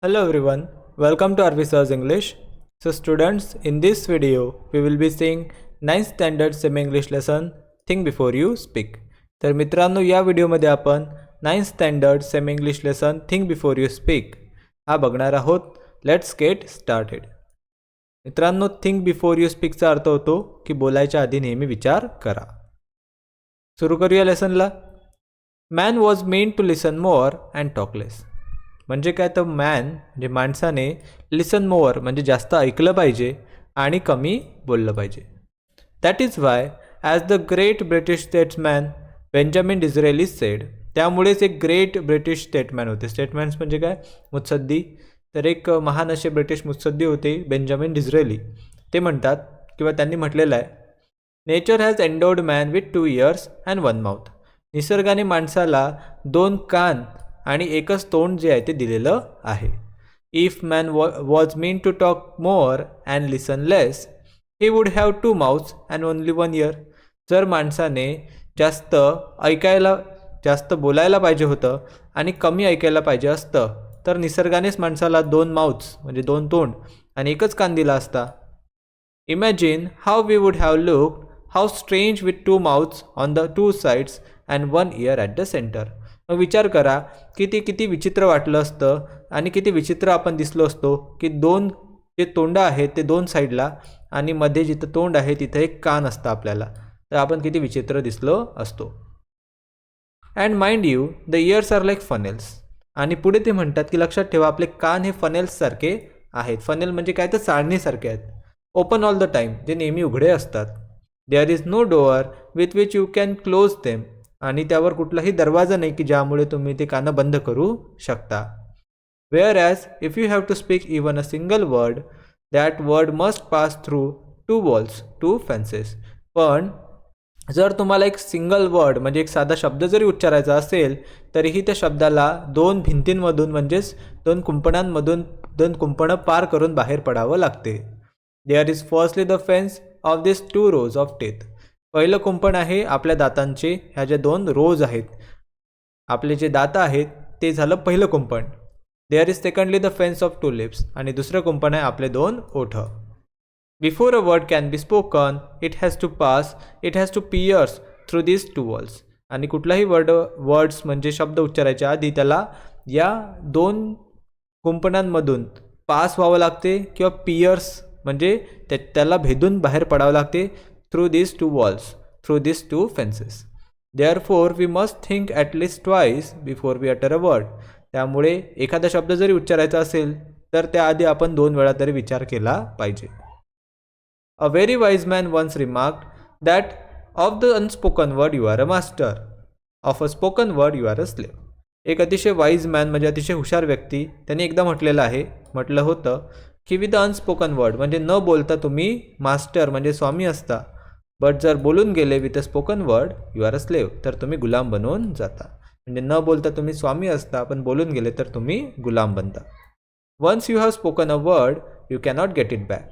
Hello everyone, welcome to Arvisa's English. So students, in this video we will be seeing 9th standard semi-English lesson Think Before You Speak. तर मित्रांनो, या व्हिडिओमध्ये आपण 9th standard semi-English lesson Think Before You Speak हा बघणार आहोत. Let's get started. मित्रांनो, think before you स्पीकचा अर्थ होतो की बोलायच्या आधी नेहमी विचार करा. सुरू करूया लेसनला. Man was meant to listen more and talk less. म्हणजे काय, तर मॅन म्हणजे माणसाने लिसन मोअर म्हणजे जास्त ऐकलं पाहिजे आणि कमी बोललं पाहिजे. That is why as the great British statesman Benjamin Disraeli said. त्यामुळेच एक ग्रेट ब्रिटिश स्टेटमॅन होते. स्टेटमॅन्स म्हणजे काय, मुत्सद्दी. तर एक महान असे ब्रिटिश मुत्सद्दी होते बेंजामिन डिझरेली. ते म्हणतात किंवा त्यांनी म्हटलेलं आहे, nature has endowed man with 2 ears and 1 mouth. निसर्गाने माणसाला 2 कान आणि एकच तोंड जे आहे ते दिलेलं आहे. If man was meant to talk more and listen less, he would have 2 mouths and only 1 ear. जर माणसाने जास्त बोलायला पाहिजे होतं आणि कमी ऐकायला पाहिजे असतं, तर निसर्गानेच माणसाला 2 माउथ्स म्हणजे 2 तोंड आणि एकच कान दिला असता. Imagine how we would have looked how strange with 2 mouths on the 2 sides and 1 ear at the centre. मग विचार करा की ते किती विचित्र वाटलं असतं आणि किती विचित्र आपण दिसलो असतो की 2 जे तोंड आहेत ते 2 साईडला आणि मध्ये जिथं तोंड आहे तिथं एक कान असतं आपल्याला. तर आपण किती विचित्र दिसलो असतो. And mind you the ears are like funnels. आणि पुढे ते म्हणतात की लक्षात ठेवा, आपले कान हे फनेल्ससारखे आहेत. फनेल म्हणजे काय, तर चाळणीसारखे आहेत. ओपन ऑल द टाईम, जे नेहमी उघडे असतात. There is no door with which you can close them. आणि त्यावर कुठलाही दरवाजा नाही की ज्यामुळे तुम्ही ते कानं बंद करू शकता. Where as if you have to speak even a single word, that word must pass through 2 walls 2 fences. पण जर तुम्हाला एक सिंगल वर्ड म्हणजे एक साधा शब्द जरी उच्चारायचा असेल, तरीही त्या शब्दाला 2 भिंतींमधून म्हणजेच 2 कुंपणांमधून 2 कुंपणं पार करून बाहेर पडावं लागते. There is firstly the fence of this 2 rows of teeth. पहिलं कुंपण आहे आपल्या दातांचे, ह्या ज्या 2 रोज आहेत, आपले जे दात आहेत ते झालं पहिलं कुंपण. There is secondly the fence of 2 lips. आणि दुसरं कुंपण आहे आपले 2 ओठ. Before a word can be spoken it has to pierce through this 2 walls. आणि कुठलाही वर्ड्स म्हणजे शब्द उच्चारायच्या आधी त्याला या 2 कुंपणांमधून पास व्हावं लागते किंवा पियर्स म्हणजे त्याला भेदून बाहेर पडावं लागते. through these 2 walls, through these 2 fences. Therefore, we must think at least twice before we utter a word. त्यामुळे एखादा शब्द जरी उच्चारायचा असेल तर त्याआधी आपण 2 वेळा तरी विचार केला पाहिजे. A very wise man once remarked that of the unspoken word you are a master, of a spoken word you are a slave. एक अतिशय वाईज मॅन म्हणजे अतिशय हुशार व्यक्ती त्याने एकदा म्हटलं होतं की विथ द अनस्पोकन वर्ड म्हणजे न बोलता तुम्ही मास्टर म्हणजे स्वामी असता, बट जर बोलून गेले with a spoken word you are a slave, तर तुम्ही गुलाम बनवून जाता. म्हणजे न बोलता तुम्ही स्वामी असता, पण बोलून गेले तर तुम्ही गुलाम बनता. Once you have spoken a word you cannot get it back.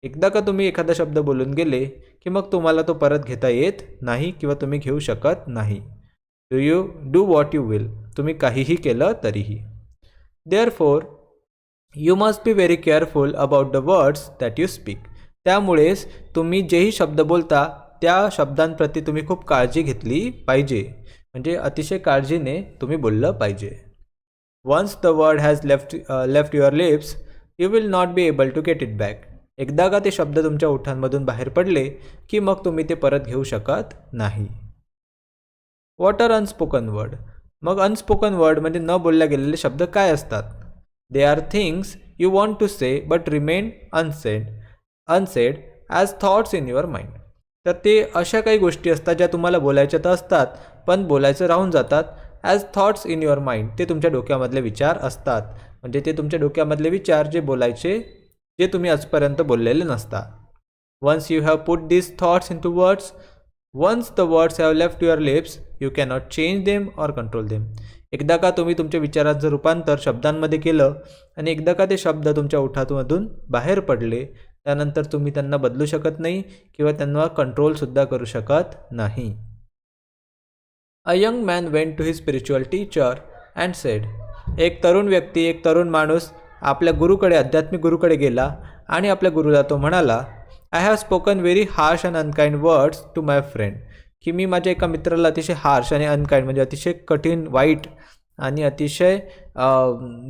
एकदा का तुम्ही एखादा शब्द बोलून गेले की मग तुम्हाला तो परत घेता येत नाही किंवा तुम्ही घेऊ शकत नाही. Do what you will. तुम्ही काहीही केलं तरीही. Therefore you must be very careful about the words that you speak. त्यामुळेच तुम्ही जेही शब्द बोलता त्या शब्दांप्रती तुम्ही खूप काळजी घेतली पाहिजे. म्हणजे अतिशय काळजीने तुम्ही बोललं पाहिजे. Once the word has left your lips you will not be able to get it back. एकदा का ते शब्द तुमच्या ओठांमधून बाहेर पडले की मग तुम्ही ते परत घेऊ शकत नाही. What are unspoken word. मग अनस्पोकन वर्ड म्हणजे न बोलल्या गेलेले शब्द काय असतात. They are things you want to say but remain unsaid as thoughts in your mind. तर ते अशा काही गोष्टी असतात ज्या तुम्हाला बोलायच्या तर असतात पण बोलायचं राहून जातात. As thoughts in your mind, ते तुमच्या डोक्यामधले विचार असतात. म्हणजे ते तुमच्या डोक्यामधले विचार जे बोलायचे जे तुम्ही आजपर्यंत बोललेले नसतात. Once you have put this thoughts into words, once the words have left your lips you cannot change them or control them. एकदा का तुम्ही तुमच्या विचारांचं रूपांतर शब्दांमध्ये केलं आणि एकदा का ते शब्द तुमच्या ओठांमधून बाहेर पडले, त्यानंतर तुम्ही त्यांना बदलू शकत नाही किंवा त्यांना कंट्रोलसुद्धा करू शकत नाही. A young man went to his spiritual teacher and said, एक तरुण व्यक्ती, एक तरुण माणूस आपल्या गुरुकडे, आध्यात्मिक गुरुकडे गेला आणि आपल्या गुरुला तो म्हणाला, I have spoken very harsh and unkind words to my friend, की मी माझ्या एका मित्राला अतिशय हार्श आणि अनकाइंड म्हणजे अतिशय कठीण, वाईट आणि अतिशय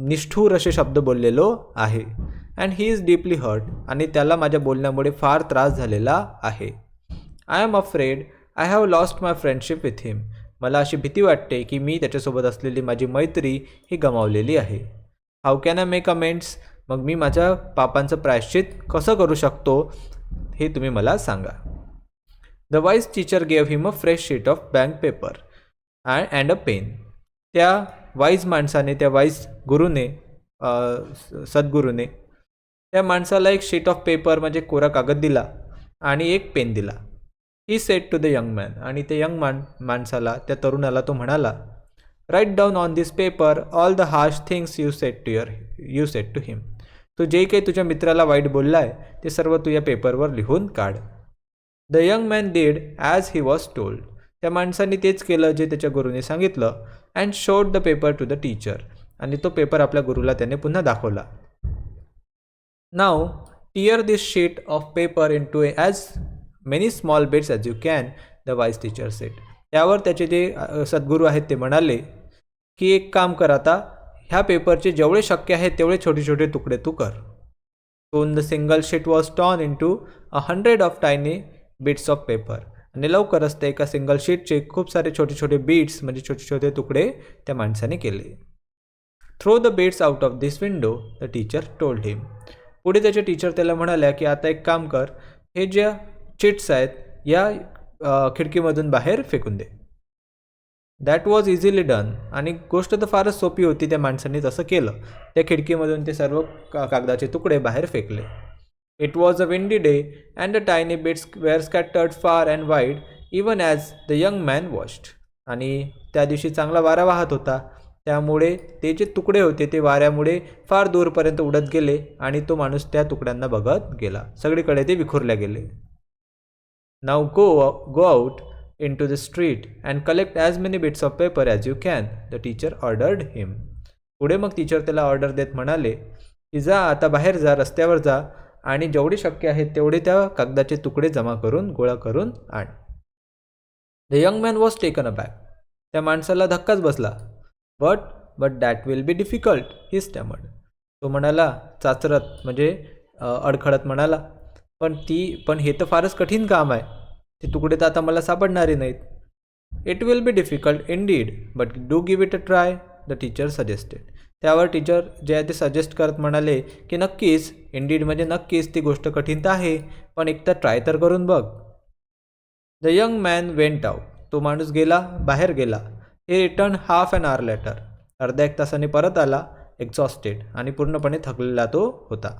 निष्ठूर असे शब्द बोललेलो आहे. And he is deeply hurt, आणि त्याला माझ्या बोलण्यामुळे फार त्रास झालेला आहे. I am afraid I have lost my friendship with him, मला अशी भीती वाटते की मी त्याच्यासोबत असलेली माझी मैत्री ही गमावलेली आहे. How can I make amends, मग मी माझ्या पापांचं प्रायश्चित कसं करू शकतो हे तुम्ही मला सांगा. The wise teacher gave him a fresh sheet of bank paper and a pen, त्या वाईज माणसाने, त्या वाईज गुरुने, सद्गुरूने त्या माणसाला एक शीट ऑफ पेपर म्हणजे कोरा कागद दिला आणि एक पेन दिला. He said to the young man, आणि ते यंग माणसाला, त्या तरुणाला तो म्हणाला, write down on this paper all the harsh things you said to him, तू जे काही तुझ्या मित्राला वाईट बोलला आहे ते सर्व तू या पेपरवर लिहून काढ. The young man did as he was told, त्या माणसाने तेच केलं जे त्याच्या गुरुने सांगितलं. And showed the paper to the teacher, आणि तो पेपर आपल्या गुरुला त्याने पुन्हा दाखवला. Now tear this sheet of paper into as many small bits as you can, the wise teacher said, त्यावर त्याचे जे सद्गुरू आहेत ते म्हणाले की एक काम कर, आता ह्या पेपरचे जेवढे शक्य आहेत तेवढे छोटे छोटे तुकडे तू कर. Soon the single sheet was torn into 100 of tiny bits of paper, आणि लवकरच ते एका सिंगल शीटचे खूप सारे छोटे छोटे बीट्स म्हणजे छोटे छोटे तुकडे त्या माणसाने केले. Throw the bits out of this window, the teacher told him, पुढे त्याचे टीचर त्याला म्हणाल्या की आता एक काम कर, हे ज्या चिट्स आहेत या खिडकीमधून बाहेर फेकून दे. दॅट वॉज इझिली डन, आणि गोष्ट तर फारच सोपी होती, त्या माणसाने तसं केलं. त्या खिडकीमधून ते सर्व कागदाचे तुकडे बाहेर फेकले. It was a windy day and the tiny bits were scattered far and wide even as the young man watched, आणि त्या दिवशी चांगला वारा वाहत होता, त्यामुळे ते जे तुकडे होते ते वाऱ्यामुळे फार दूरपर्यंत उडत गेले आणि तो माणूस त्या तुकड्यांना बघत गेला. सगळीकडे ते विखुरले गेले. Now go out into the street and collect as many bits of paper as you can, the teacher ordered him. पुढे मग टीचर त्याला ऑर्डर देत म्हणाले की जा, आता बाहेर जा, रस्त्यावर जा, आणि जेवढे शक्य आहेत तेवढे त्या कागदाचे तुकडे जमा करून, गोळा करून आण. The young man was taken aback, त्या माणसाला धक्काच बसला. But that will be difficult, he stammered, तो म्हणाला, चाचरत म्हणजे अडखळत म्हणाला, पण हे तर फारच कठीण काम आहे, ते तुकडे तर आता मला सापडणारे नाहीत. It will be difficult Indeed but do give it a try, the teacher suggested, त्यावर टीचर जे आहे ते सजेस्ट करत म्हणाले की नक्कीच, इंडीड म्हणजे नक्कीच, ती गोष्ट कठीण तर आहे, पण एकदा ट्राय तर करून बघ. The young man went out, तो माणूस गेला, बाहेर गेला. हे return half an hour later, अर्ध्या एक तासाने परत आला, एक्झॉस्टेड, आणि पूर्णपणे थकलेला तो होता.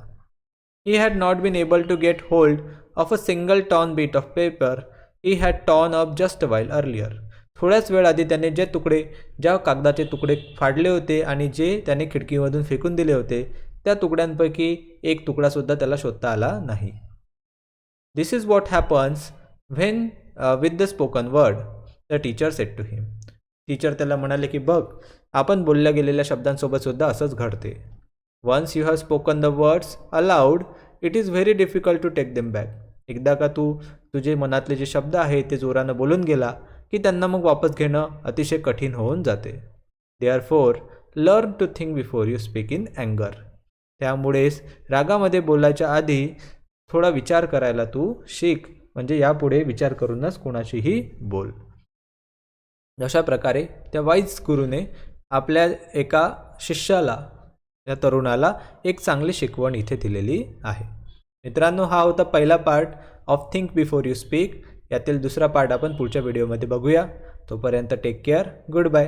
He had not been able to get hold of a single torn bit of paper he had torn up just a while earlier. थोड्याच वेळ आधी त्याने ज्या कागदाचे तुकडे फाडले होते आणि जे त्याने खिडकीमधून फेकून दिले होते, त्या तुकड्यांपैकी एक तुकडासुद्धा त्याला शोधता आला नाही. This is what happens when with the spoken word, the teacher said to him, teacher त्याला म्हणाले की बघ, आपण बोलल्या गेलेल्या शब्दांसोबत सुद्धा असंच घडते. Once you have spoken the words aloud it is very difficult to take them back, एकदा का तुझे मनातले जे शब्द आहेत ते जोरानं बोलून गेला की त्यांना मग वापस घेणं अतिशय कठीण होऊन जाते. Therefore learn to think before you speak in अँगर, त्यामुळेच रागामध्ये बोलायच्या आधी थोडा विचार करायला तू शिक, म्हणजे यापुढे विचार करूनच कोणाशीही बोल. अशा प्रकारे त्या वाईज गुरुने आपल्या एका शिष्याला, त्या तरुणाला एक चांगली शिकवण इथे दिलेली आहे. मित्रांनो, हा होता पहिला part of think before you speak. यातील दुसरा पार्ट आपण पुढच्या व्हिडिओमध्ये बघूया. तोपर्यंत टेक केअर, गुड बाय.